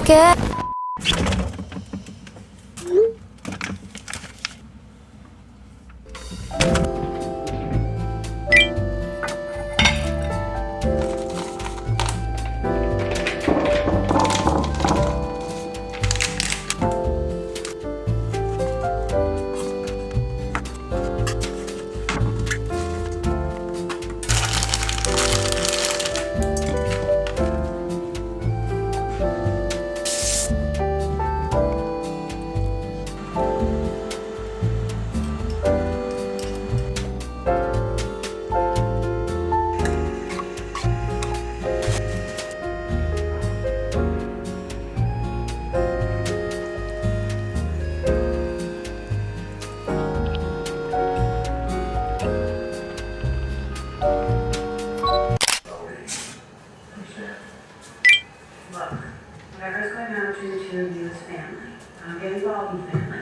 부탁해. Look, whatever's going on between the two of you is family. I don't get involved in family.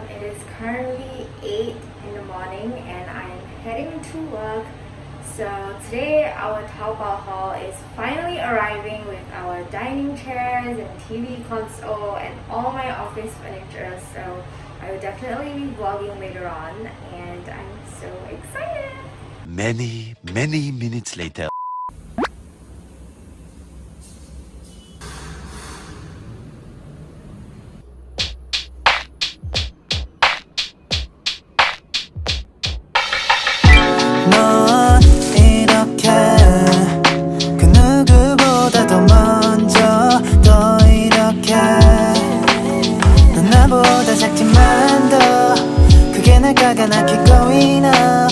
It is currently 8 in the morning and I'm heading to work. So today our Taobao haul is finally arriving with our dining chairs and TV console and all my office furniture. So I will definitely be vlogging later on and I'm so excited. Many minutes later. 넌 이렇게 그 누구보다도 먼저 또 이렇게 넌 나보다 작지만 더 그게 날 가가나키고 있나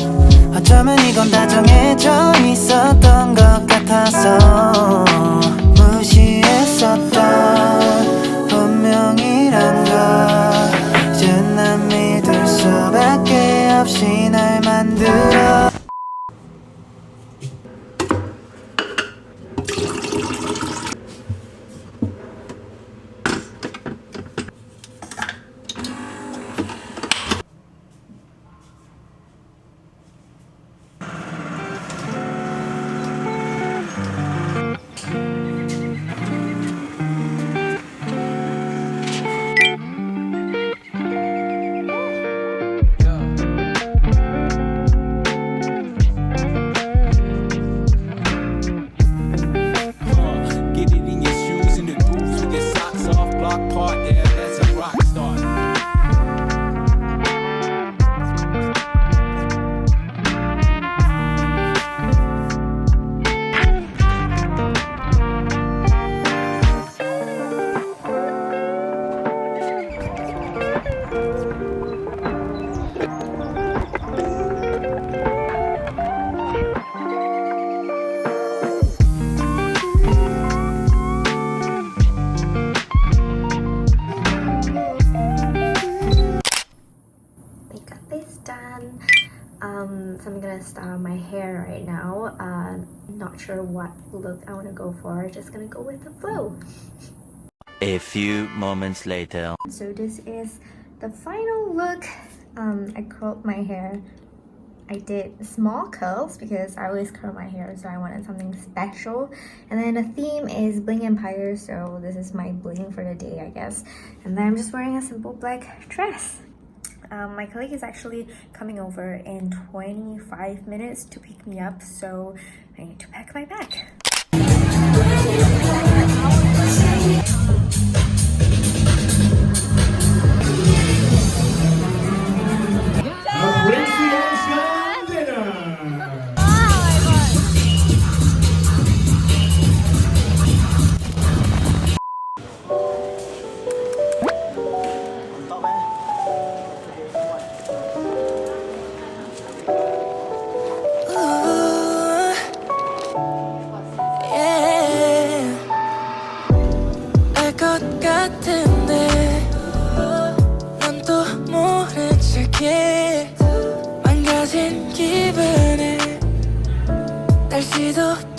어쩌면 이건 다 정해져 있었던 것 같아서 무시했었던 운명이란 걸 이제 난 믿을 수밖에 없이 날 만들어 So I'm gonna style my hair right now. Not sure what look I want to go for. Just gonna go with the flow. A few moments later. So this is the final look. I curled my hair. I did small curls because I always curl my hair, so I wanted something special. And then the theme is Bling Empire, so this is my bling for the day, I guess. And then I'm just wearing a simple black dress. My colleague is actually coming over in 25 minutes to pick me up, so I need to pack my bag. Vixia winner! 계속